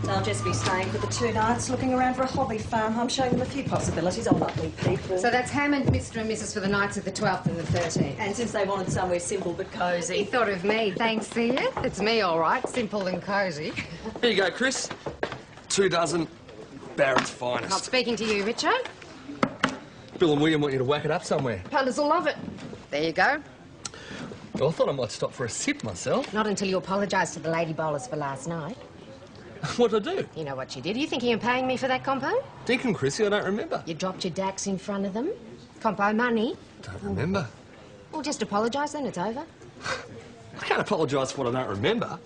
They'll just be staying for the 2 nights, looking around for a hobby farm. I'm showing them a few possibilities. Oh, lovely people. So that's Hammond, Mr. and Mrs. for the nights of the 12th and the 13th. And since they wanted somewhere simple but cosy. He thought of me, thanks to you. It's me, all right, simple and cosy. Here you go, Chris. 2 dozen Barrett's finest. Not speaking to you, Richo. Bill and William want you to whack it up somewhere. Punters will love it. There you go. Well, I thought I might stop for a sip myself. Not until you apologise to the lady bowlers for last night. What'd I do? You know what you did. You thinking of paying me for that compo? Deacon Chrissy, I don't remember. You dropped your dacks in front of them. Compo money. Don't remember. Well, just apologise then, it's over. I can't apologise for what I don't remember.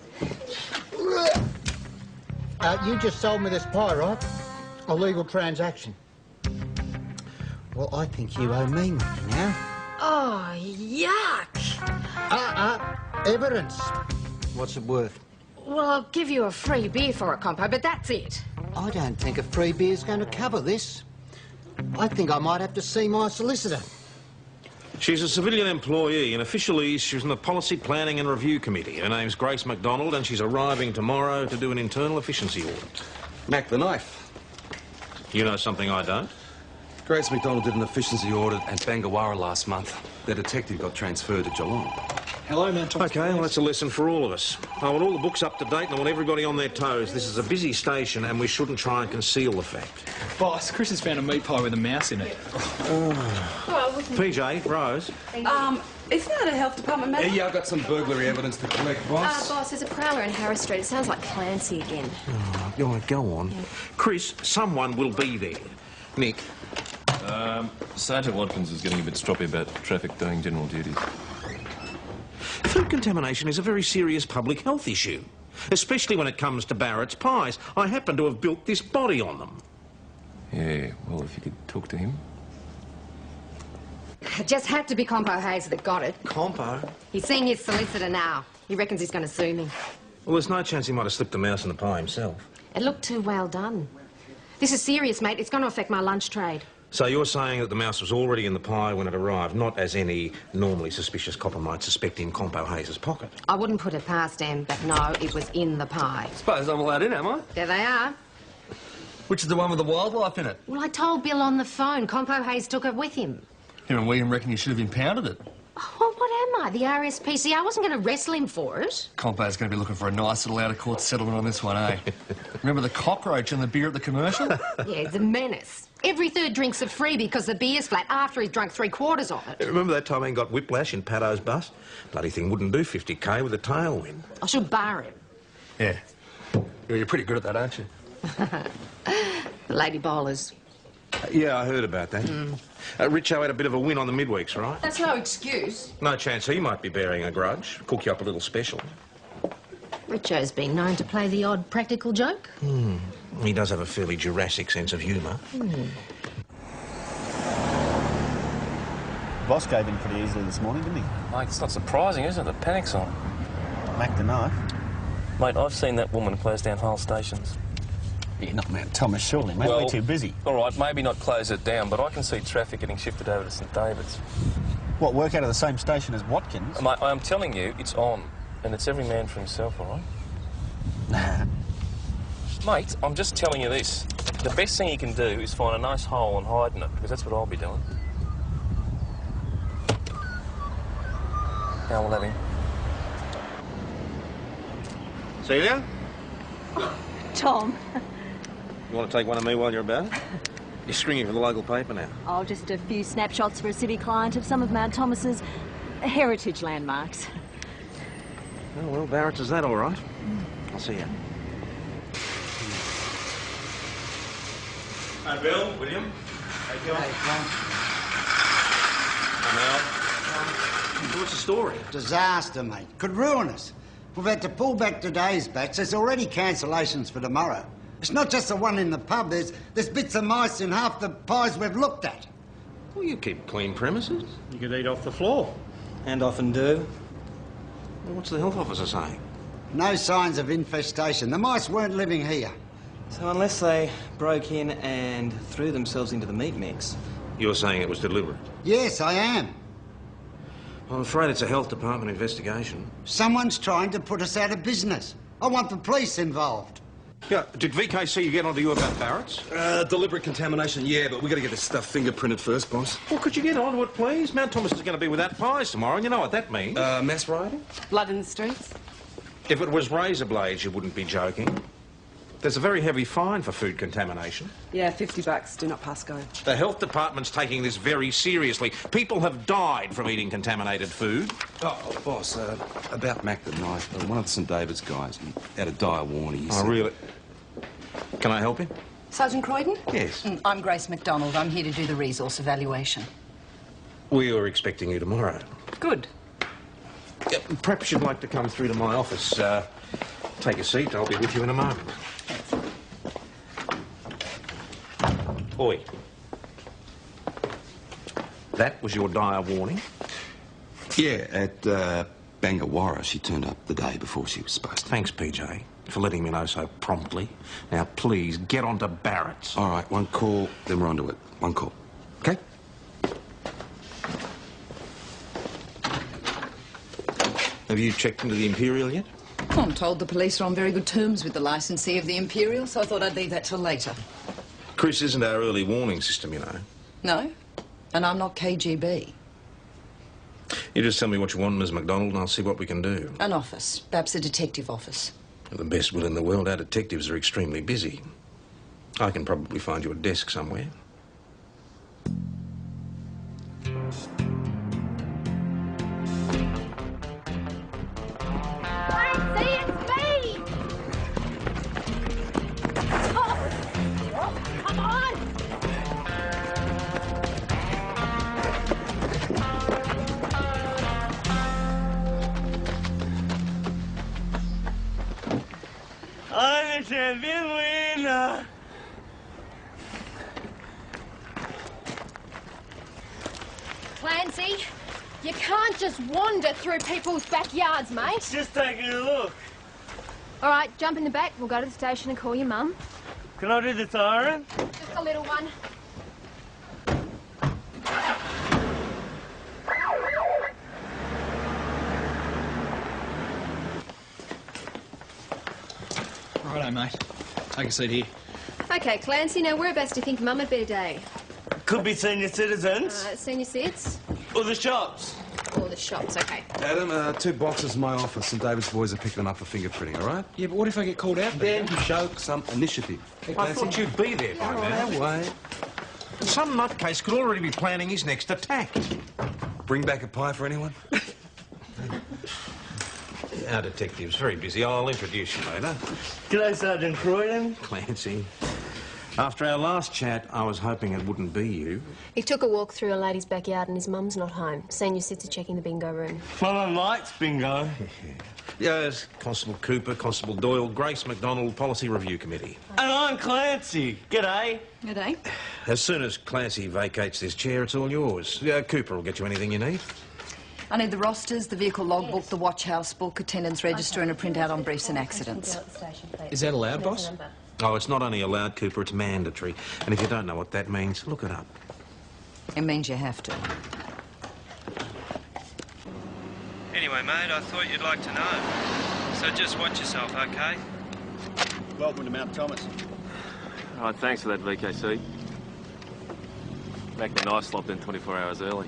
You just sold me this pie, right? A legal transaction. Well, I think you owe me money now. Oh, yuck! Evidence. What's it worth? Well, I'll give you a free beer for it, compo, but that's it. I don't think a free beer's going to cover this. I think I might have to see my solicitor. She's a civilian employee and officially she's in the Policy Planning and Review Committee. Her name's Grace MacDonald and she's arriving tomorrow to do an internal efficiency audit. Mac the knife. You know something I don't? Grace MacDonald did an efficiency audit at Bangawarra last month. Their detective got transferred to Geelong. Hello, Mount Thomas. OK, well, that's a lesson for all of us. I want all the books up to date and I want everybody on their toes. This is a busy station and we shouldn't try and conceal the fact. Boss, Chris has found a meat pie with a mouse in it. PJ, Rose. Isn't that a health department matter? Yeah, I've got some burglary evidence to collect, boss. Boss, there's a prowler in Harris Street. It sounds like Clancy again. Oh, go on. Yeah. Chris, someone will be there. Nick. Sergeant Watkins is getting a bit stroppy about traffic doing general duties. Food contamination is a very serious public health issue, especially when it comes to Barrett's pies. I happen to have built this body on them. Yeah, well, if you could talk to him. It just had to be Compo Hayes that got it. Compo? He's seeing his solicitor now. He reckons he's going to sue me. Well, there's no chance he might have slipped the mouse in the pie himself. It looked too well done. This is serious, mate. It's going to affect my lunch trade. So you're saying that the mouse was already in the pie when it arrived, not as any normally suspicious copper might suspect in Compo Hayes' pocket? I wouldn't put it past him, but no, it was in the pie. Suppose I'm allowed in, am I? There they are. Which is the one with the wildlife in it? Well, I told Bill on the phone. Compo Hayes took it with him. Him and William reckon you should have impounded it. Oh, what am I? The RSPCA? I wasn't going to wrestle him for it. Compo's going to be looking for a nice little out-of-court settlement on this one, eh? Remember the cockroach and the beer at the commercial? Yeah, it's a menace. Every third drink's a freebie because the beer's flat after he's drunk 3/4 of it. Remember that time he got whiplash in Paddo's bus? Bloody thing wouldn't do 50k with a tailwind. I should bar him. Yeah. You're pretty good at that, aren't you? The lady bowlers. Yeah, I heard about that. Richo had a bit of a win on the midweeks, right? That's no excuse. No chance he might be bearing a grudge. Cook you up a little special. Richo's been known to play the odd practical joke. He does have a fairly Jurassic sense of humour. Boss gave in pretty easily this morning, didn't he? Mate, it's not surprising, is it? The panic's on. Mac the knife. Mate, I've seen that woman close down whole stations. Yeah, not Mount Thomas, surely, mate. We're too busy. All right, maybe not close it down, but I can see traffic getting shifted over to St David's. What, work out of the same station as Watkins? Mate, I'm telling you, it's on. And it's every man for himself, all right? Mate, I'm just telling you this. The best thing you can do is find a nice hole and hide in it, because that's what I'll be doing. Now we'll have him. Celia? Tom. You want to take one of me while you're about it? You're stringing for the local paper now. Oh, just a few snapshots for a city client of some of Mount Thomas's heritage landmarks. Oh, well, Barrett's is that all right? I'll see you. Hi, Bill. William. Hey, John. I'm out. What's the story? Disaster, mate. Could ruin us. We've had to pull back today's batch. There's already cancellations for tomorrow. It's not just the one in the pub. There's bits of mice in half the pies we've looked at. Well, you keep clean premises. You could eat off the floor. And often do. Well, what's the health officer saying? No signs of infestation. The mice weren't living here. So unless they broke in and threw themselves into the meat mix... You're saying it was deliberate? Yes, I am. I'm afraid it's a health department investigation. Someone's trying to put us out of business. I want the police involved. Yeah, did VKC get onto you about Barrett's? Deliberate contamination, yeah, but we got to get this stuff fingerprinted first, boss. Well, could you get onto it, please? Mount Thomas is going to be without pies tomorrow, and you know what that means. Mass rioting? Blood in the streets? If it was razor blades, you wouldn't be joking. There's a very heavy fine for food contamination. Yeah, $50. Do not pass go. The health department's taking this very seriously. People have died from eating contaminated food. Oh, boss, about Mac the knife. One of the St David's guys, he had a dire warning. He said... Really? Can I help him? Sergeant Croydon? Yes. I'm Grace MacDonald. I'm here to do the resource evaluation. We were expecting you tomorrow. Good. Yeah, perhaps you'd like to come through to my office. Take a seat. I'll be with you in a moment. Oi. That was your dire warning? Yeah, at Bangawara, she turned up the day before she was supposed to. Thanks, PJ, for letting me know so promptly. Now, please, get on to Barrett's. All right, one call, then we're on to it. One call. OK? Have you checked into the Imperial yet? Well, I'm told the police are on very good terms with the licensee of the Imperial, so I thought I'd leave that till later. Chris isn't our early warning system, you know. No? And I'm not KGB. You just tell me what you want, Ms. MacDonald, and I'll see what we can do. An office. Perhaps a detective office. With the best will in the world, our detectives are extremely busy. I can probably find you a desk somewhere. Clancy, you can't just wander through people's backyards, mate. Just taking a look. All right, jump in the back. We'll go to the station and call your mum. Can I do the siren? Just a little one. Righto, mate. Take a seat here. OK, Clancy, now whereabouts do you think Mum had better day? Could be senior citizens. Senior sits? Or the shops. Or the shops, OK. Adam, 2 boxes in my office. St David's boys are picking them up for fingerprinting, all right? Yeah, but what if I get called out? Then show some initiative. Hey, I thought you'd be there by now. No way. Some nutcase could already be planning his next attack. Bring back a pie for anyone? Our detective's very busy. I'll introduce you later. G'day, Sergeant Croydon. Clancy. After our last chat, I was hoping it wouldn't be you. He took a walk through a lady's backyard and his mum's not home. Senior sits are checking the bingo room. My mum likes bingo. Yes, Constable Cooper, Constable Doyle, Grace MacDonald, Policy Review Committee. And I'm Clancy. G'day. G'day. As soon as Clancy vacates this chair, it's all yours. Cooper will get you anything you need. I need the rosters, the vehicle logbook, the watch house book, attendance register and a printout on briefs and accidents. Is that allowed, boss? Oh, it's not only allowed, Cooper, it's mandatory. And if you don't know what that means, look it up. It means you have to. Anyway, mate, I thought you'd like to know. So just watch yourself, OK? Welcome to Mount Thomas. All right, thanks for that, VKC. Mac the knife slopped in 24 hours early.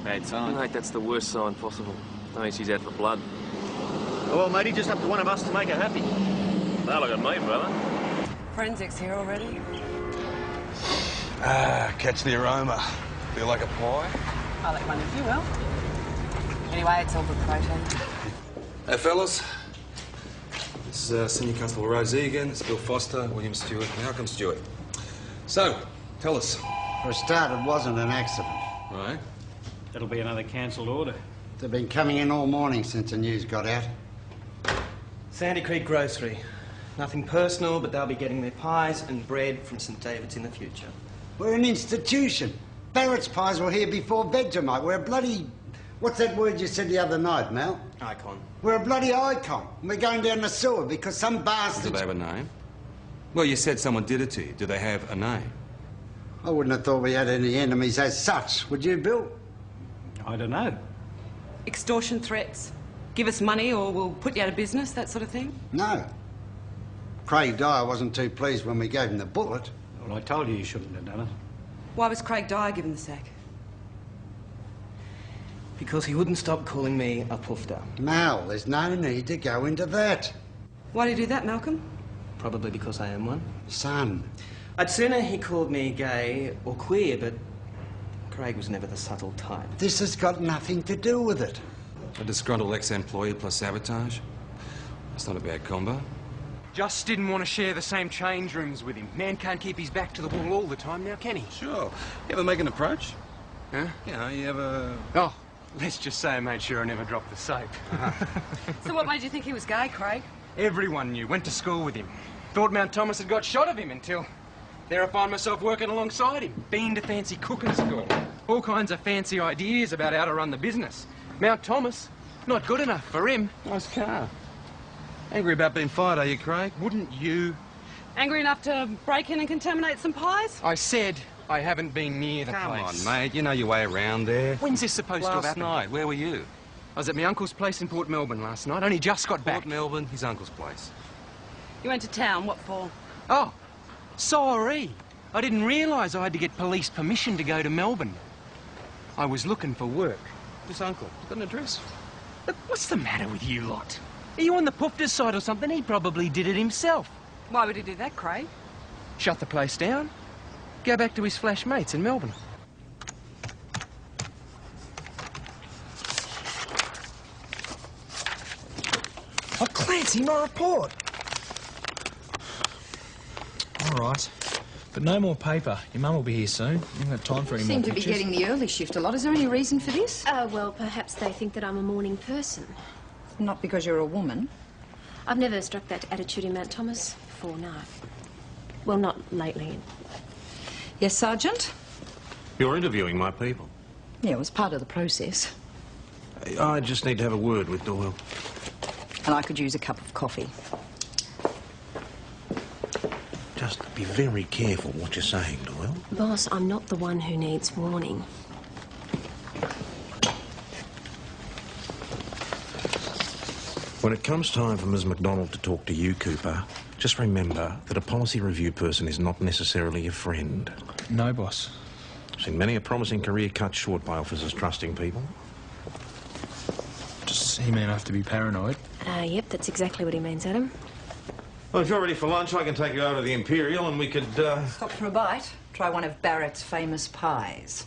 Bad sign. Mate, that's the worst sign possible. That means she's out for blood. Oh, well, matey, just up to one of us to make her happy. Now look at me, brother. Forensics here already? Catch the aroma. Feel like a pie? I'll let one of you will. Anyway, it's all good protein. Hey, fellas. This is Senior Constable Rosie again. It's Bill Foster, William Stewart, and Malcolm Stewart. So, tell us. For a start, it wasn't an accident. Right. That'll be another cancelled order. They've been coming in all morning since the news got out. Sandy Creek Grocery. Nothing personal, but they'll be getting their pies and bread from St David's in the future. We're an institution. Barrett's pies were here before Vegemite. We're a bloody... What's that word you said the other night, Mel? Icon. We're a bloody icon. We're going down the sewer because some Do bastard... they have a name? Well, you said someone did it to you. Do they have a name? I wouldn't have thought we had any enemies as such. Would you, Bill? I don't know. Extortion threats. Give us money or we'll put you out of business, that sort of thing? No. Craig Dyer wasn't too pleased when we gave him the bullet. Well, I told you you shouldn't have done it. Why was Craig Dyer given the sack? Because he wouldn't stop calling me a poofter. Mal, there's no need to go into that. Why do you do that, Malcolm? Probably because I am one. Son. I'd sooner he called me gay or queer, but Craig was never the subtle type. This has got nothing to do with it. A disgruntled ex-employee plus sabotage? That's not a bad combo. Just didn't want to share the same change rooms with him. Man can't keep his back to the wall all the time now, can he? Sure. You ever make an approach? Huh? You know, you ever... Oh, let's just say I made sure I never dropped the soap. So what made you think he was gay, Craig? Everyone knew. Went to school with him. Thought Mount Thomas had got shot of him until... There I find myself working alongside him. Been to fancy cooking school. All kinds of fancy ideas about how to run the business. Mount Thomas, not good enough for him. Nice car. Angry about being fired, are you, Craig? Wouldn't you? Angry enough to break in and contaminate some pies? I said I haven't been near the place. Come on, mate. You know your way around there. When's this supposed to have happened? Last night. Where were you? I was at my uncle's place in Port Melbourne last night. Only just got back. Port Melbourne, his uncle's place. You went to town. What for? Oh, sorry. I didn't realise I had to get police permission to go to Melbourne. I was looking for work. This uncle. You got an address? Look, what's the matter with you lot? Are you on the poofter's side or something? He probably did it himself. Why would he do that, Craig? Shut the place down. Go back to his flash mates in Melbourne. Oh, Clancy, my report. All right. But no more paper. Your mum will be here soon. You haven't got time for any more Seem to be pictures. getting the early shift a lot. Is there any reason for this? Well, perhaps they think that I'm a morning person. Not because you're a woman. I've never struck that attitude in Mount Thomas before, no. Well, not lately. Yes, Sergeant? You're interviewing my people. Yeah, it was part of the process. I just need to have a word with Doyle. And I could use a cup of coffee. Just be very careful what you're saying, Doyle. Boss, I'm not the one who needs warning. When it comes time for Ms. MacDonald to talk to you, Cooper, just remember that a policy review person is not necessarily a friend. No, boss. I've seen many a promising career cut short by officers trusting people. Does he mean I have to be paranoid? Yep, that's exactly what he means, Adam. Well, if you're ready for lunch, I can take you over to the Imperial and we could, Stop for a bite. Try one of Barrett's famous pies.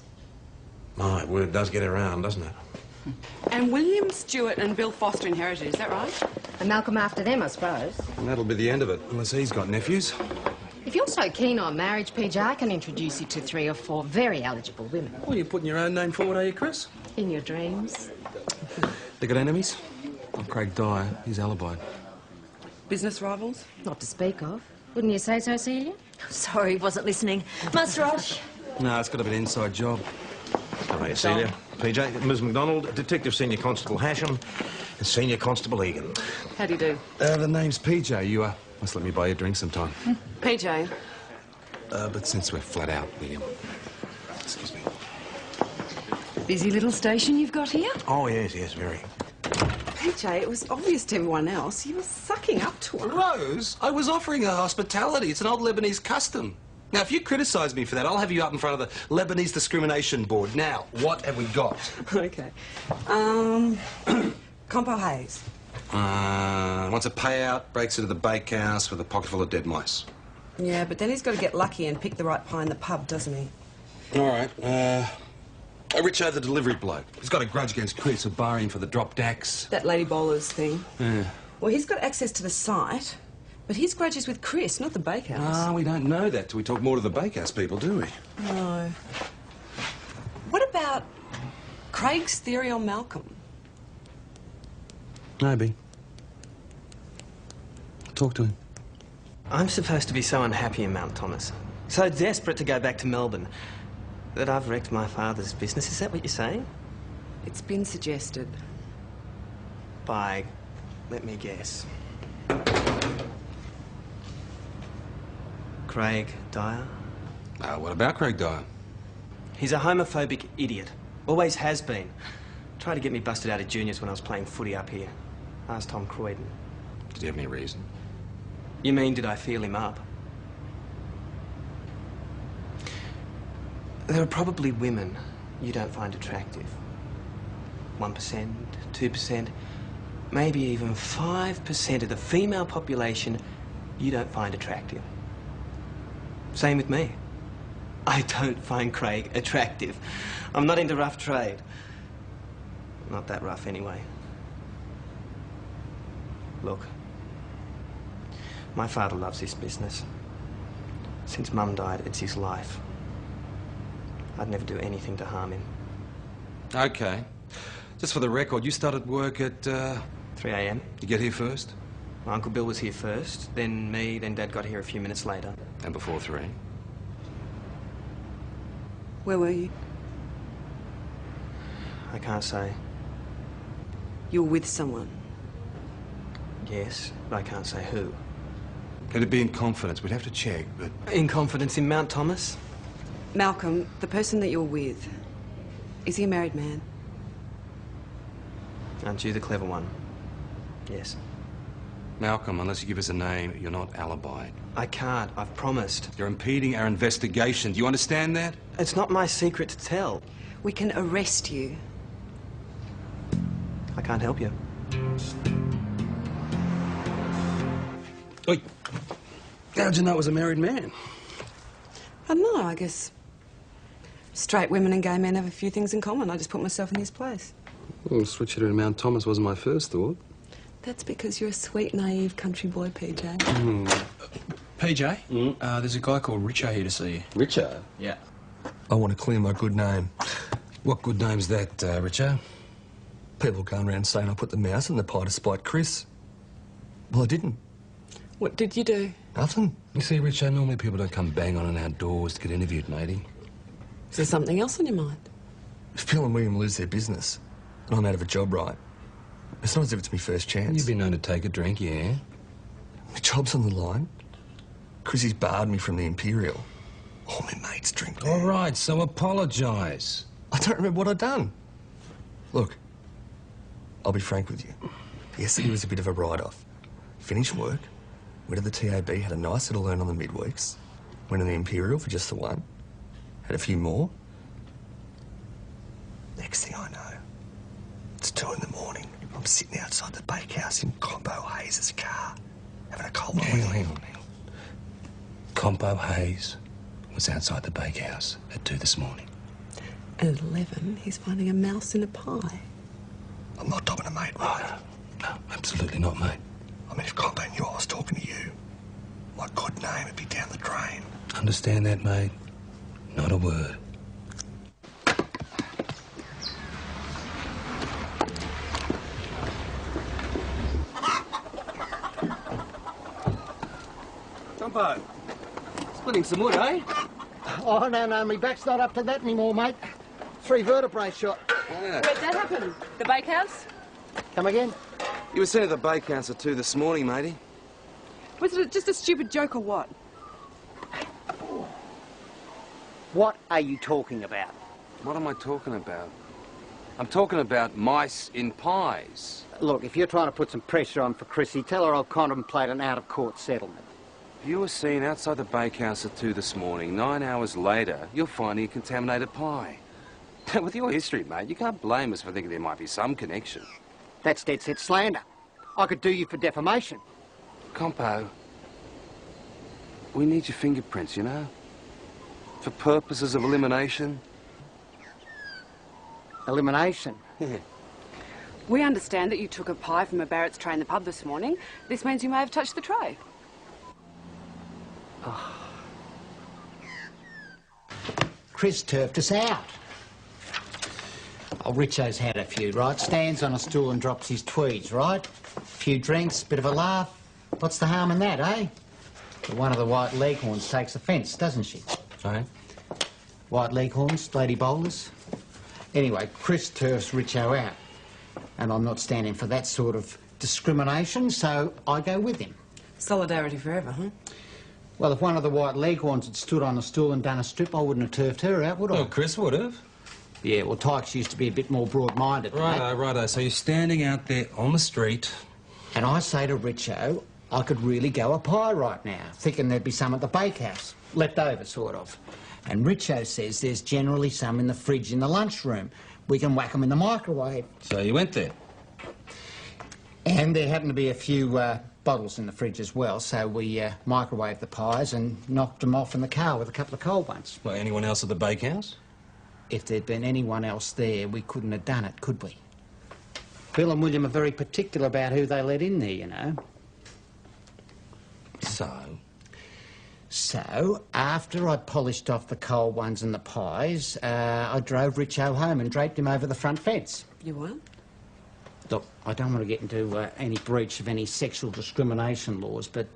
My word does get around, doesn't it? And William Stewart and Bill Foster inherited, is that right? And Malcolm after them, I suppose. And that'll be the end of it, unless he's got nephews. If you're so keen on marriage, PJ, I can introduce you to 3 or 4 very eligible women. Well, you're putting your own name forward, are you, Chris? In your dreams. They got enemies? I'm Craig Dyer. He's alibied. Business rivals? Not to speak of. Wouldn't you say so, Celia? Sorry, wasn't listening. Must rush. No, it's got to be an inside job. All right, Celia. PJ, Ms. MacDonald, Detective Senior Constable Hasham, and Senior Constable Egan. How do you do? The name's PJ. You, must let me buy you a drink sometime. PJ. But since we're flat out, William. Excuse me. Busy little station you've got here? Oh, yes, very. PJ, it was obvious to everyone else you were sucking up to her. Rose, I was offering her hospitality. It's an old Lebanese custom. Now, if you criticise me for that, I'll have you up in front of the Lebanese Discrimination Board. Now, what have we got? Okay. Compo Hayes. Wants a payout, breaks into the bakehouse with a pocket full of dead mice. Yeah, but then he's got to get lucky and pick the right pie in the pub, doesn't he? All right, Richo, the delivery bloke. He's got a grudge against Chris, who bar him for the drop dacks. That Lady Bowlers thing. Yeah. Well, he's got access to the site, but his grudge is with Chris, not the bakehouse. Ah, we don't know that till we talk more to the bakehouse people, do we? No. What about Craig's theory on Malcolm? Maybe. Talk to him. I'm supposed to be so unhappy in Mount Thomas, so desperate to go back to Melbourne, that I've wrecked my father's business. Is that what you're saying? It's been suggested. By, let me guess, Craig Dyer? What about Craig Dyer? He's a homophobic idiot. Always has been. Tried to get me busted out of juniors when I was playing footy up here. Asked Tom Croydon. Did he have any reason? You mean, did I feel him up? There are probably women you don't find attractive. 1%, 2%, maybe even 5% of the female population you don't find attractive. Same with me. I don't find Craig attractive. I'm not into rough trade. Not that rough, anyway. Look, my father loves this business. Since Mum died, it's his life. I'd never do anything to harm him. OK. Just for the record, you started work at... 3 a.m. You get here first? My Uncle Bill was here first, then me, then Dad got here a few minutes later. And before 3? Where were you? I can't say. You were with someone. Yes, but I can't say who. It'd be in confidence. We'd have to check, but... In confidence in Mount Thomas? Malcolm, the person that you're with, is he a married man? Aren't you the clever one? Yes. Malcolm, unless you give us a name, you're not alibied. I can't. I've promised. You're impeding our investigation. Do you understand that? It's not my secret to tell. We can arrest you. I can't help you. Oi. How'd you know I was a married man? I don't know, I guess straight women and gay men have a few things in common. I just put myself in his place. Well, switching to Mount Thomas wasn't my first thought. That's because you're a sweet, naive country boy, PJ. PJ, there's a guy called Richo here to see you. Richo? Yeah. I want to clear my good name. What good name's that, Richo? People going around saying I put the mouse in the pie to spite Chris. Well, I didn't. What did you do? Nothing. You see, Richo, normally people don't come bang on our doors to get interviewed, matey. Is there something else on your mind? If Phil and William lose their business and I'm out of a job, right, it's not as if it's my first chance. You've been known to take a drink, yeah? My job's on the line. Chrissy's barred me from the Imperial. All my mates drink there. All right, so apologise. I don't remember what I'd done. Look, I'll be frank with you. Yesterday was a bit of a write-off. Finished work, went to the TAB, had a nice little earn on the midweeks, went to the Imperial for just the one, had a few more. Next thing I know, it's 2 in the morning. I'm sitting outside the bakehouse in Combo Hayes' car, having a cold Hang on. Compo Hayes was outside the bakehouse at 2 this morning. And at 11, he's finding a mouse in a pie. I'm not talking to mate, right? No, absolutely not, mate. I mean, if Combo knew I was talking to you, my good name would be down the drain. Understand that, mate? Not a word. Compo, splitting some wood, eh? Oh, no, my back's not up to that anymore, mate. 3 vertebrae shot. Where'd that happen? The bakehouse? Come again? You were seen at the bakehouse at 2 this morning, matey. Was it just a stupid joke or what? What are you talking about? What am I talking about? I'm talking about mice in pies. Look, if you're trying to put some pressure on for Chrissy, tell her I'll contemplate an out-of-court settlement. You were seen outside the bakehouse at 2 this morning. 9 hours later, you're finding a contaminated pie. With your history, mate, you can't blame us for thinking there might be some connection. That's dead set slander. I could do you for defamation. Compo, we need your fingerprints, you know? For purposes of elimination. Elimination? We understand that you took a pie from a Barrett's tray in the pub this morning. This means you may have touched the tray. Oh. Chris turfed us out. Oh, Richo's had a few, right? Stands on a stool and drops his tweeds, right? Few drinks, bit of a laugh. What's the harm in that, eh? But one of the white leghorns takes offence, doesn't she? Right. White leghorns, lady bowlers. Anyway, Chris turfs Richo out. And I'm not standing for that sort of discrimination, so I go with him. Solidarity forever, huh? Well, if one of the white leghorns had stood on a stool and done a strip, I wouldn't have turfed her out, would I? Well, Chris would have. Yeah, well, Tykes used to be a bit more broad-minded than that. Righto. So you're standing out there on the street. And I say to Richo, I could really go a pie right now, thinking there'd be some at the bakehouse, left over, sort of. And Richo says there's generally some in the fridge in the lunchroom. We can whack them in the microwave. So you went there? And there happened to be a few bottles in the fridge as well, so we microwaved the pies and knocked them off in the car with a couple of cold ones. Well, anyone else at the bakehouse? If there'd been anyone else there, we couldn't have done it, could we? Bill and William are very particular about who they let in there, you know. So, after I'd polished off the cold ones and the pies, I drove Richo home and draped him over the front fence. You what? Look, I don't want to get into any breach of any sexual discrimination laws, but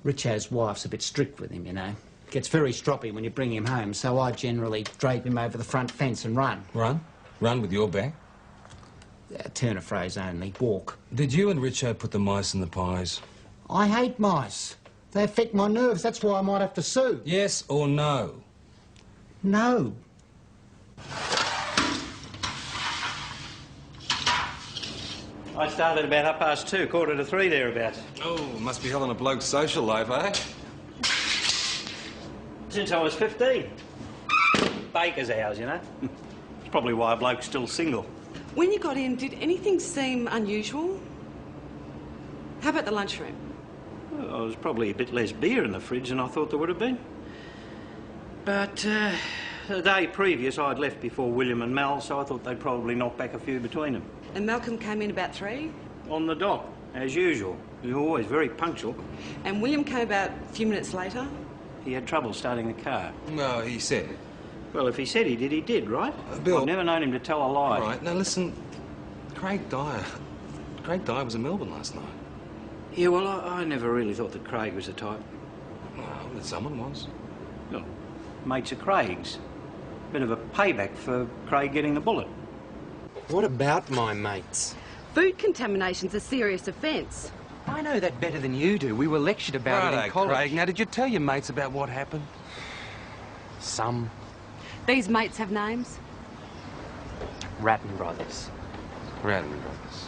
Richo's wife's a bit strict with him, you know. Gets very stroppy when you bring him home, so I generally drape him over the front fence and run. Run? Run with your back? Turn a phrase only. Walk. Did you and Richo put the mice in the pies? I hate mice. They affect my nerves. That's why I might have to sue. Yes or no? No. I started about 2:30, 2:45 thereabouts. Oh, must be hell on a bloke's social life, eh? Since I was 15. Baker's hours, you know. It's probably why a bloke's still single. When you got in, did anything seem unusual? How about the lunchroom? Well, there was probably a bit less beer in the fridge than I thought there would have been. But the day previous I'd left before William and Mel, so I thought they'd probably knock back a few between them. And Malcolm came in about 3? On the dot, as usual. He was always very punctual. And William came about a few minutes later? He had trouble starting the car. Well, he said. Well, if he said he did, right? Bill... I've never known him to tell a lie. All right, now listen, Craig Dyer was in Melbourne last night. Yeah, well, I never really thought that Craig was the type. Well, that someone was. Well, mates of Craig's. Bit of a payback for Craig getting the bullet. What about my mates? Food contamination's a serious offence. I know that better than you do. We were lectured about it in college. Craig, now did you tell your mates about what happened? Some. These mates have names? Ratton Brothers. Ratton Brothers.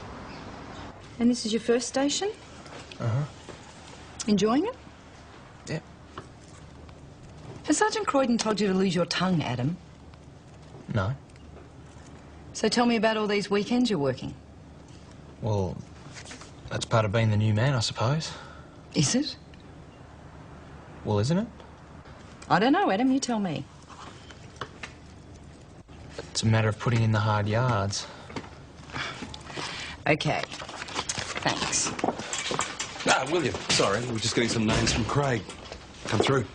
And this is your first station? Uh-huh. Enjoying it? Yep. Has Sergeant Croydon told you to lose your tongue, Adam? No. So tell me about all these weekends you're working. Well, that's part of being the new man, I suppose. Is it? Well, isn't it? I don't know, Adam, you tell me. It's a matter of putting in the hard yards. OK. Thanks. Ah, William, sorry, we're just getting some names from Craig. Come through.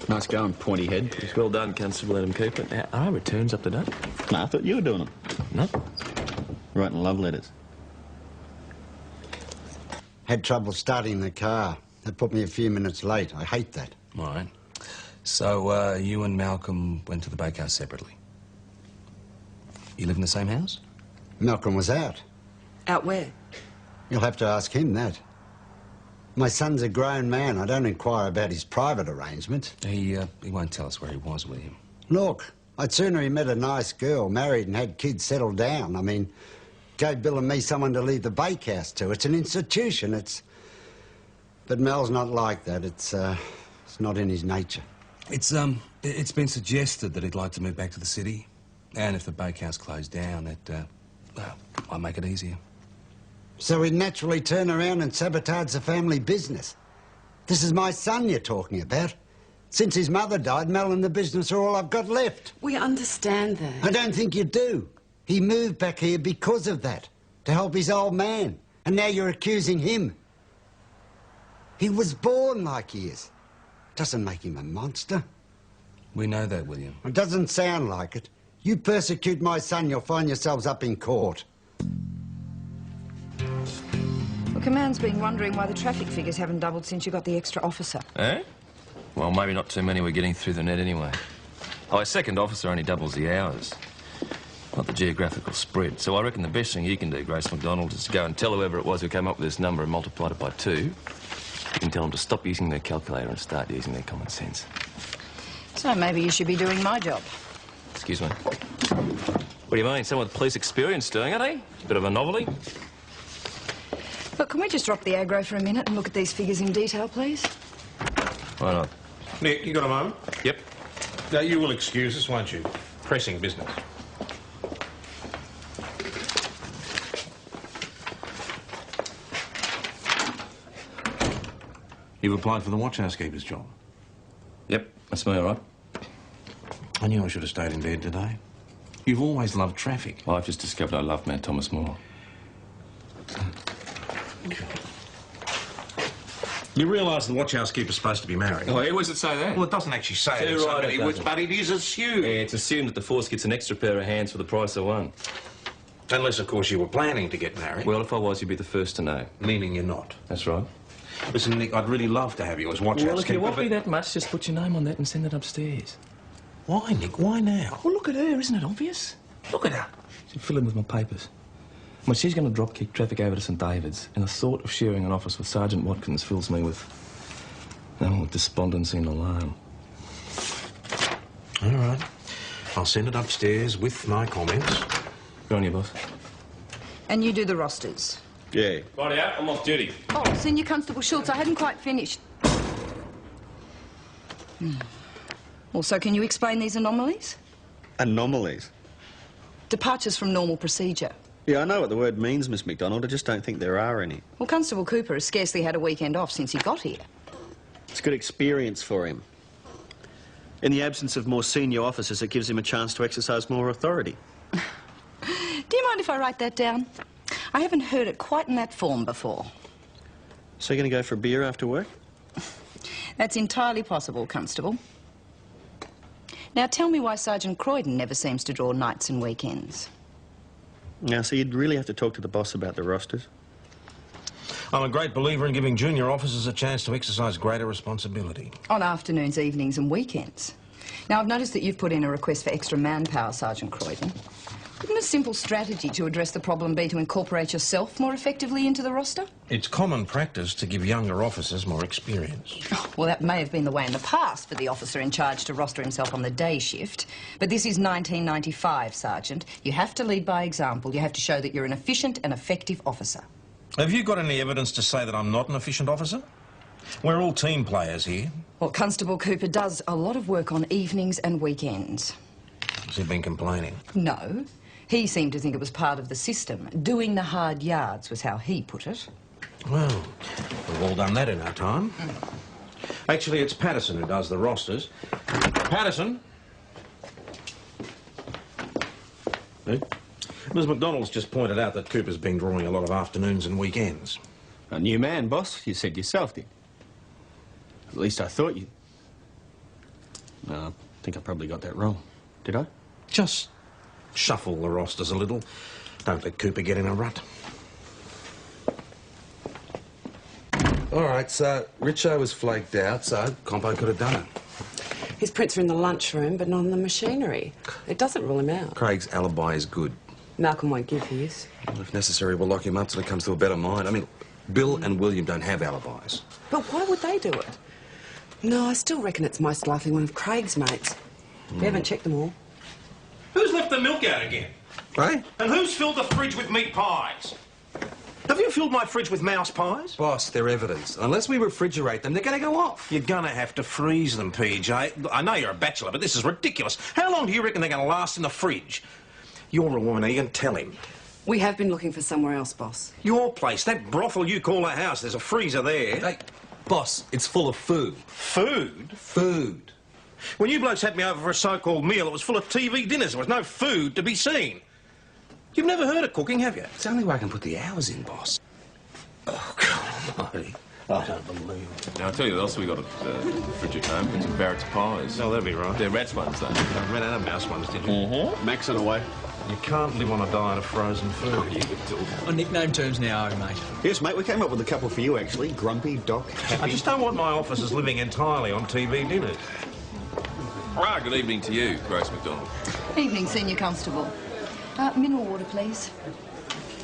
Nice going, pointy head. Well done, Constable Adam Cooper. Now, are our returns up to date? No, I thought you were doing them. No. Writing love letters. Had trouble starting the car. That put me a few minutes late. I hate that. All right. So, you and Malcolm went to the bakehouse separately? You live in the same house? Malcolm was out. Out where? You'll have to ask him that. My son's a grown man. I don't inquire about his private arrangements. He won't tell us where he was, will he? Look, I'd sooner he met a nice girl, married and had kids settled down. I mean, gave Bill and me someone to leave the bakehouse to. It's an institution, But Mel's not like that. It's not in his nature. It's been suggested that he'd like to move back to the city. And if the bakehouse closed down, well, I'll make it easier. So he'd naturally turn around and sabotage the family business. This is my son you're talking about. Since his mother died, Mel and the business are all I've got left. We understand that. I don't think you do. He moved back here because of that, to help his old man. And now you're accusing him. He was born like he is. Doesn't make him a monster. We know that, William. It doesn't sound like it. You persecute my son, you'll find yourselves up in court. Well, Command's been wondering why the traffic figures haven't doubled since you got the extra officer. Eh? Well, maybe not too many were getting through the net anyway. Oh, a second officer only doubles the hours, not the geographical spread. So I reckon the best thing you can do, Grace MacDonald, is to go and tell whoever it was who came up with this number and multiplied it by 2. You can tell them to stop using their calculator and start using their common sense. So maybe you should be doing my job. Excuse me. What do you mean? Someone with police experience doing it, eh? Bit of a novelty? can we just drop the aggro for a minute and look at these figures in detail, please? Why not? Nick, you got a moment? Yep. Now, you will excuse us, won't you? Pressing business. You've applied for the watch housekeeper's job? Yep, that's me, all right. I knew I should have stayed in bed today. You've always loved traffic. Well, I've just discovered I love Mount Thomas more. You realise the watch housekeeper's supposed to be married? Oh, where does it say that? Well, it doesn't actually say it in so many words, but it is assumed. Yeah, it's assumed that the force gets an extra pair of hands for the price of one. Unless, of course, you were planning to get married. Well, if I was, you'd be the first to know. Meaning you're not. That's right. Listen, Nick, I'd really love to have you as watch Well, housekeeper. if you want me that much, just put your name on that and send it upstairs. Why, Nick? Why now? Well, look at her, isn't it obvious? Look at her. She'll fill in with my papers. Well, she's going to drop-kick traffic over to St David's, and the thought of sharing an office with Sergeant Watkins fills me with despondency and alarm. All right. I'll send it upstairs with my comments. Good on you, boss. And you do the rosters. Yeah. Right out, I'm off duty. Oh, Senior Constable Schultz, I hadn't quite finished. Also, can you explain these anomalies? Anomalies? Departures from normal procedure. Yeah, I know what the word means, Miss MacDonald. I just don't think there are any. Well, Constable Cooper has scarcely had a weekend off since he got here. It's good experience for him. In the absence of more senior officers, it gives him a chance to exercise more authority. Do you mind if I write that down? I haven't heard it quite in that form before. So you're going to go for a beer after work? That's entirely possible, Constable. Now tell me why Sergeant Croydon never seems to draw nights and weekends. Now, so you'd really have to talk to the boss about the rosters. I'm a great believer in giving junior officers a chance to exercise greater responsibility. On afternoons, evenings and weekends. Now, I've noticed that you've put in a request for extra manpower, Sergeant Croydon. Wouldn't a simple strategy to address the problem be to incorporate yourself more effectively into the roster? It's common practice to give younger officers more experience. Oh, well, that may have been the way in the past for the officer in charge to roster himself on the day shift. But this is 1995, Sergeant. You have to lead by example. You have to show that you're an efficient and effective officer. Have you got any evidence to say that I'm not an efficient officer? We're all team players here. Well, Constable Cooper does a lot of work on evenings and weekends. Has he been complaining? No. He seemed to think it was part of the system. Doing the hard yards was how he put it. Well, we've all done that in our time. Actually, it's Patterson who does the rosters. Patterson? Hey? Ms MacDonald's just pointed out that Cooper's been drawing a lot of afternoons and weekends. A new man, boss. You said yourself, did. At least I thought you... No, I think I probably got that wrong. Did I? Just shuffle the rosters a little. Don't let Cooper get in a rut. All right, so Richo was flaked out, so Compo could have done it. His prints are in the lunchroom, but not in the machinery. It doesn't rule him out. Craig's alibi is good. Malcolm won't give his. Well, if necessary, we'll lock him up till he comes to a better mind. I mean, Bill and William don't have alibis. But why would they do it? No, I still reckon it's most likely one of Craig's mates. We haven't checked them all. Who's left the milk out again? Hey? And who's filled the fridge with meat pies? Have you filled my fridge with mouse pies? Boss, they're evidence. Unless we refrigerate them, they're going to go off. You're going to have to freeze them, PJ. I know you're a bachelor, but this is ridiculous. How long do you reckon they're going to last in the fridge? You're a woman, you can tell him. We have been looking for somewhere else, boss. Your place, that brothel you call a house, there's a freezer there. Hey, boss, it's full of food. Food? Food. When you blokes had me over for a so-called meal, it was full of TV dinners. There was no food to be seen. You've never heard of cooking, have you? It's the only way I can put the hours in, boss. Oh, God almighty. I don't believe it. Now, I'll tell you what else we got at fridge at home. It's some Barrett's pies. No, that'd be right. They're rats ones, though. I ran out of mouse ones, did you? Mm-hmm. Maxing away. You can't live on a diet of frozen food. On nickname terms now, mate. Yes, mate, we came up with a couple for you, actually. Grumpy, Doc, Happy. I just don't want my officers living entirely on TV dinners. Ah, good evening to you, Grace MacDonald. Evening, Senior Constable. Mineral water, please.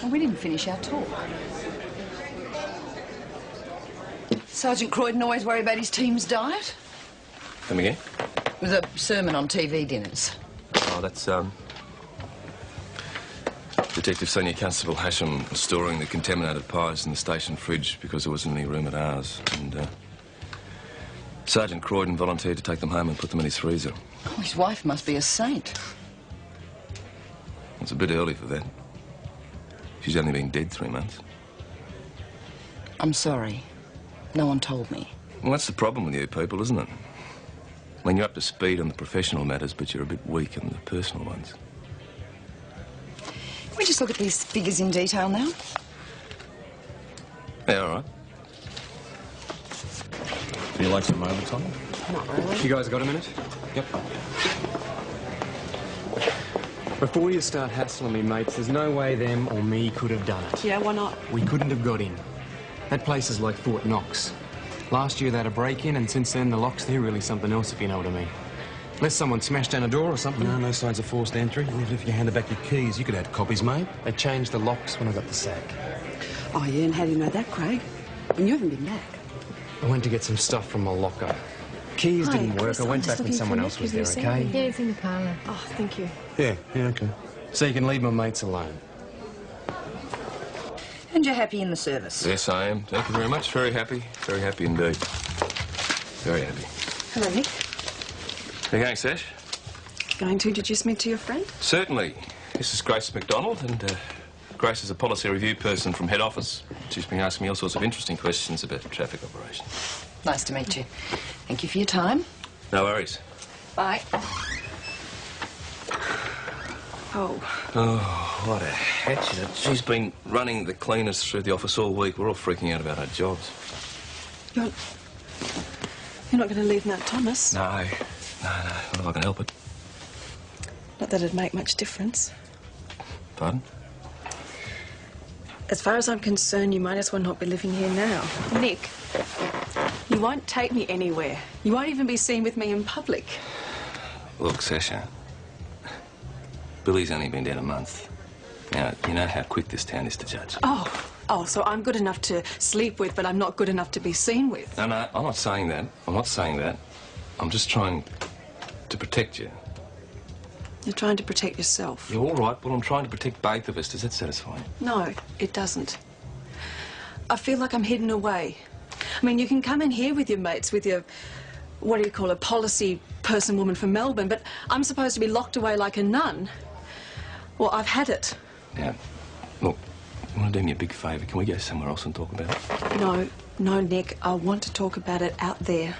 Oh, we didn't finish our talk. Sergeant Croydon always worry about his team's diet? Come again? It was a sermon on TV dinners. Oh, that's Detective Senior Constable Hasham was storing the contaminated pies in the station fridge because there wasn't any room at ours. And Sergeant Croydon volunteered to take them home and put them in his freezer. Oh, his wife must be a saint. It's a bit early for that. She's only been dead 3 months. I'm sorry. No one told me. Well, that's the problem with you people, isn't it? I mean, you're up to speed on the professional matters, but you're a bit weak on the personal ones. Can we just look at these figures in detail now? Yeah, all right. Do you like some overtime? Not really. You guys got a minute? Yep. Before you start hassling me, mates, there's no way them or me could have done it. Yeah, why not? We couldn't have got in. That place is like Fort Knox. Last year they had a break-in, and since then the locks, they're really something else, if you know what I mean. Unless someone smashed down a door or something. No signs of forced entry. Even if you handed back your keys, you could have copies made. They changed the locks when I got the sack. Oh, yeah, and how do you know that, Craig? And you haven't been back. I went to get some stuff from my locker. Keys didn't work. Chris, I I'm went just back when looking someone for else was Nick. there, Have you okay? seen him? Yeah, he's in the parlour. Oh, thank you. Yeah, okay. So you can leave my mates alone. And you're happy in the service? Yes, I am. Thank you very much. Very happy. Very happy indeed. Very happy. Hello, Nick. You going, Sash? Going to introduce me to your friend? Certainly. This is Grace MacDonald, and Grace is a policy review person from head office. She's been asking me all sorts of interesting questions about traffic operations. Nice to meet you. Thank you for your time. No worries. Bye. Oh. Oh, what a hatchet. She's been running the cleaners through the office all week. We're all freaking out about our jobs. You're not going to leave Mount Thomas? No. Not if I can help it. Not that it'd make much difference. Pardon? As far as I'm concerned, you might as well not be living here now. Nick, you won't take me anywhere. You won't even be seen with me in public. Look, Sasha, Billy's only been dead a month. Now, you know how quick this town is to judge. Oh, so I'm good enough to sleep with, but I'm not good enough to be seen with. No, I'm not saying that. I'm not saying that. I'm just trying to protect you. You're trying to protect yourself. You're all right. Well, I'm trying to protect both of us. Does that satisfy you? No, it doesn't. I feel like I'm hidden away. I mean, you can come in here with your mates, with your, what do you call a policy person woman from Melbourne, but I'm supposed to be locked away like a nun. Well, I've had it. Yeah. Look, you want to do me a big favour? Can we go somewhere else and talk about it? No, Nick, I want to talk about it out there.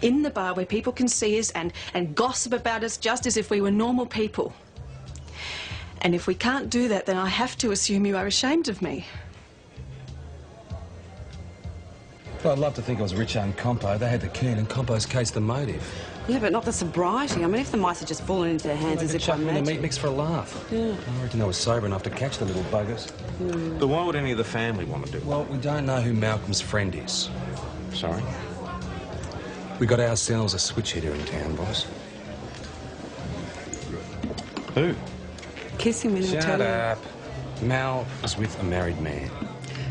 In the bar where people can see us and gossip about us just as if we were normal people. And if we can't do that, then I have to assume you are ashamed of me. Well, I'd love to think I was Richard and Compo. They had the key, and in Compo's case, the motive. Yeah, but not the sobriety. I mean, if the mice had just fallen into their hands as if by in the meat magic. mix for a laugh. Yeah. I reckon they were sober enough to catch the little buggers. Hmm. But why would any of the family want to do it? Well, we don't know who Malcolm's friend is. Sorry? We got ourselves a switch hitter in town, boss. Who? Kiss him and he'll tell Shut you. up. Mal was with a married man.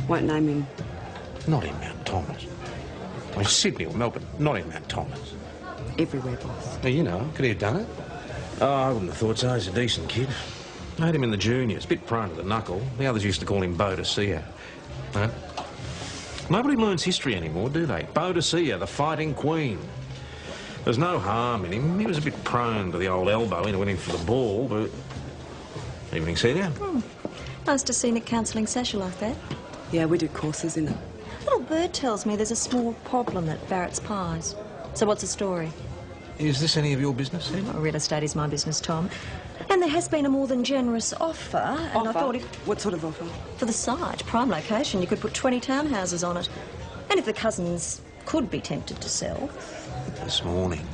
Won't name him. Not in Mount Thomas. I mean, Sydney or Melbourne, not in Mount Thomas. Everywhere, boss. Now, you know, could he have done it? Oh, I wouldn't have thought so. He's a decent kid. I had him in the juniors, a bit prone to the knuckle. The others used to call him Boadicea. Huh? Nobody learns history anymore, do they? Boadicea, the fighting queen. There's no harm in him. He was a bit prone to the old elbow when he went in for the ball, but... Evening, Celia. Nice to see Nick counselling Sasha like that. Yeah, we do courses in it. Little bird tells me there's a small problem at Barrett's Pies. So what's the story? Is this any of your business, Celia? Well, real estate is my business, Tom. And there has been a more than generous offer, and I thought if... What sort of offer? For the site, prime location, you could put 20 townhouses on it. And if the cousins could be tempted to sell... This morning.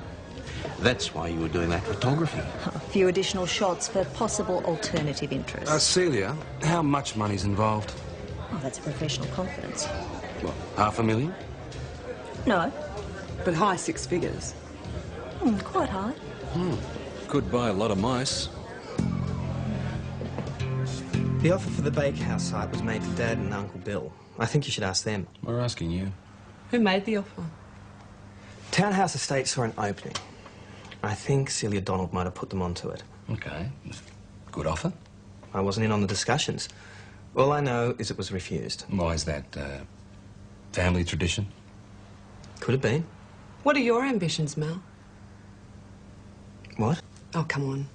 That's why you were doing that photography. A few additional shots for possible alternative interests. Celia, how much money's involved? Oh, that's a professional confidence. What, $500,000? No. But high six figures. Quite high. Could buy a lot of mice. The offer for the bakehouse site was made to Dad and Uncle Bill. I think you should ask them. We're asking you. Who made the offer? Townhouse Estate saw an opening. I think Celia Donald might have put them onto it. Okay. Good offer. I wasn't in on the discussions. All I know is it was refused. Why is that? Family tradition? Could have been. What are your ambitions, Mel? What? Oh, come on.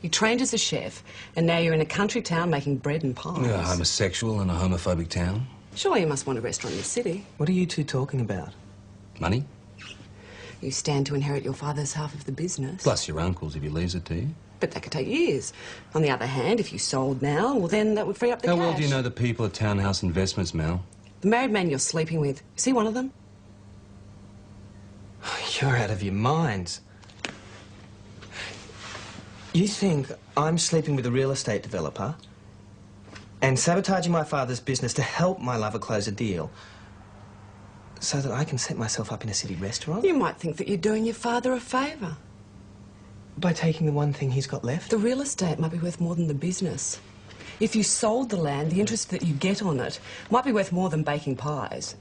You trained as a chef, and now you're in a country town making bread and pies. Yeah, a homosexual in a homophobic town. Surely you must want a restaurant in the city. What are you two talking about? Money? You stand to inherit your father's half of the business. Plus your uncle's if he leaves it to you. But that could take years. On the other hand, if you sold now, well, then that would free up the How cash. well do you know the people at Townhouse Investments, Mel? The married man you're sleeping with, is he one of them? You're out of your minds. You think I'm sleeping with a real estate developer and sabotaging my father's business to help my lover close a deal so that I can set myself up in a city restaurant? You might think that you're doing your father a favour. By taking the one thing he's got left? The real estate might be worth more than the business. If you sold the land, the interest that you get on it might be worth more than baking pies.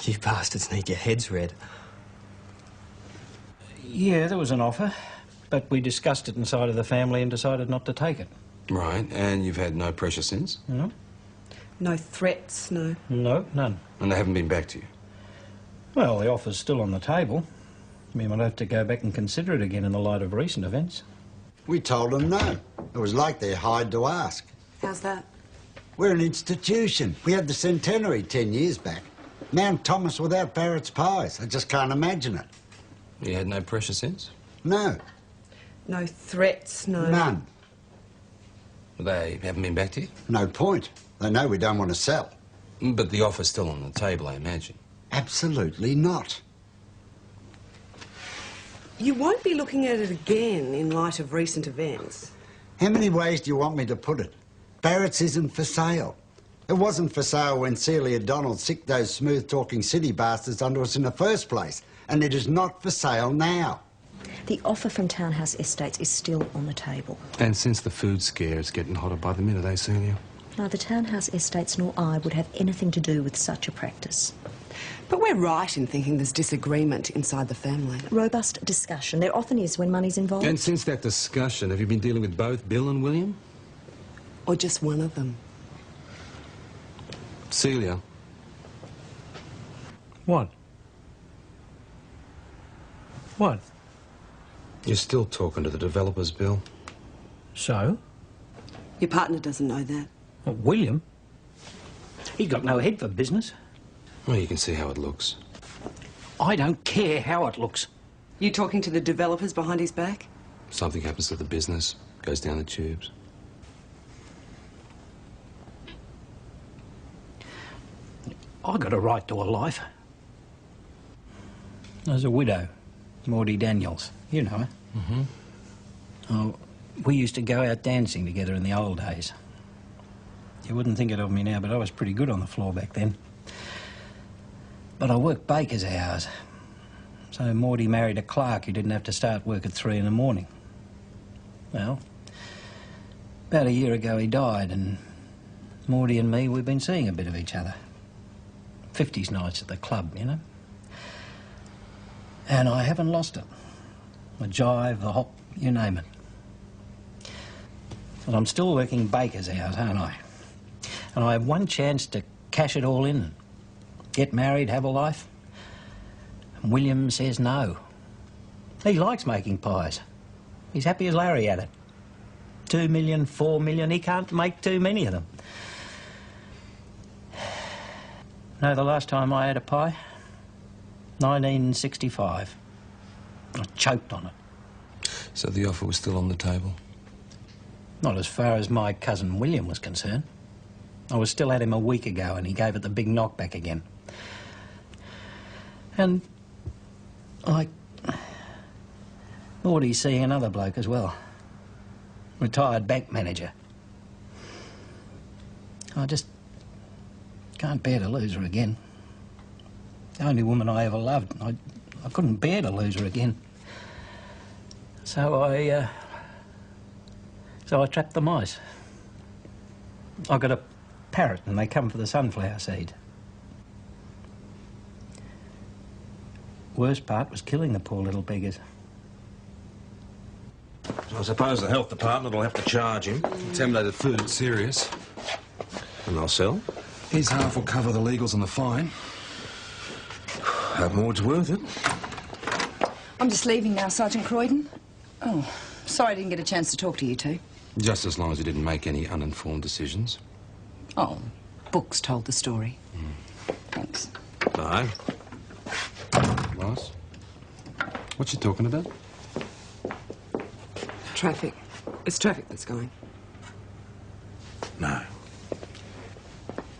You bastards need your heads read. Yeah, there was an offer, but we discussed it inside of the family and decided not to take it. Right, and you've had no pressure since? No. No threats, no. No, none. And they haven't been back to you? Well, the offer's still on the table. We might have to go back and consider it again in the light of recent events. We told them no. It was like they hired to ask. How's that? We're an institution. We had the centenary 10 years back. Mount Thomas without Barrett's pies. I just can't imagine it. You had no pressure since? No. No threats, no. None. They haven't been back to you? No point. They know we don't want to sell. But the offer's still on the table, I imagine. Absolutely not. You won't be looking at it again in light of recent events. How many ways do you want me to put it? Barrett's isn't for sale. It wasn't for sale when Celia Donald sicked those smooth-talking city bastards onto us in the first place. And it is not for sale now. The offer from Townhouse Estates is still on the table. And since the food scare, it's getting hotter by the minute, eh, Celia? Neither Townhouse Estates nor I would have anything to do with such a practice. But we're right in thinking there's disagreement inside the family. Robust discussion. There often is when money's involved. And since that discussion, have you been dealing with both Bill and William? Or just one of them? Celia. What? What? You're still talking to the developers, Bill. So? Your partner doesn't know that. Well, William? He's got no head for business. Well, you can see how it looks. I don't care how it looks. You talking to the developers behind his back? Something happens to the business, goes down the tubes. I got a right to a life. There's a widow, Maudie Daniels. You know her. Mm-hmm. Oh, we used to go out dancing together in the old days. You wouldn't think it of me now, but I was pretty good on the floor back then. But I worked baker's hours. So Maudie married a clerk who didn't have to start work at 3 in the morning. Well, about a year ago he died, and Maudie and me, we've been seeing a bit of each other. 50s nights at the club, you know. And I haven't lost it. The jive, the hop, you name it. But I'm still working baker's hours, aren't I? And I have one chance to cash it all in and get married, have a life. And William says no. He likes making pies. He's happy as Larry at it. 2 million, 4 million, he can't make too many of them. No, the last time I had a pie? 1965. I choked on it. So the offer was still on the table? Not as far as my cousin William was concerned. I was still at him a week ago and he gave it the big knockback again. And Maudie's seeing another bloke as well. Retired bank manager. I just can't bear to lose her again. The only woman I ever loved. I couldn't bear to lose her again. So I trapped the mice. I got a parrot and they come for the sunflower seed. Worst part was killing the poor little beggars. I suppose the health department will have to charge him. Contaminated food, serious. And they'll sell? His half will cover the legals and the fine. Hope Maud's worth it. I'm just leaving now, Sergeant Croydon. Oh, sorry I didn't get a chance to talk to you two. Just as long as you didn't make any uninformed decisions. Oh, books told the story. Thanks. No. Boss? What's she talking about? Traffic. It's traffic that's going. No.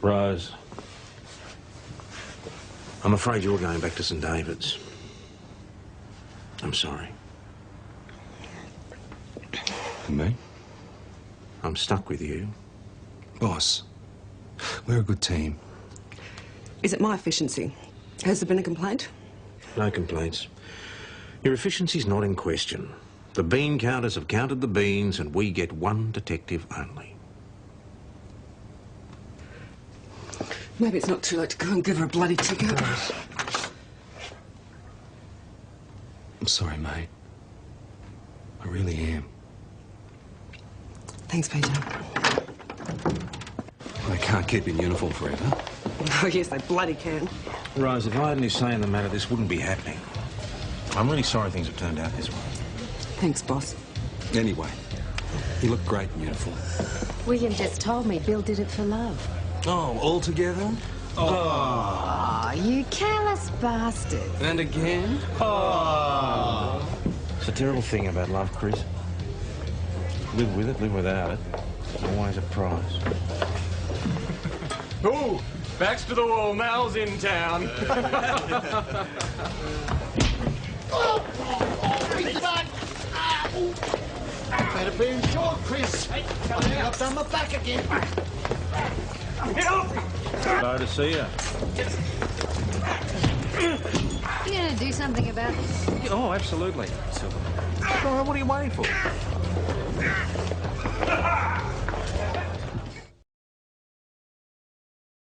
Rose, I'm afraid you're going back to St David's. I'm sorry. And me? I'm stuck with you. Boss, we're a good team. Is it my efficiency? Has there been a complaint? No complaints. Your efficiency's not in question. The bean counters have counted the beans and we get one detective only. Maybe it's not too late to go and give her a bloody ticket. I'm sorry, mate. I really am. Thanks, Peter. They can't keep in uniform forever. Oh, yes, they bloody can. Rose, if I had any say in the matter, this wouldn't be happening. I'm really sorry things have turned out this way. Thanks, boss. Anyway, you look great in uniform. William just told me Bill did it for love. Oh, all together? Oh, you callous bastard. And again? Oh. It's a terrible thing about love, Chris. Live with it, live without it. There's always a prize. Ooh, backs to the wall, Mal's in town. Better be insured, Chris. I've done my back again. Glad to see you. You gonna do something about this? Oh, absolutely. All right, what are you waiting for?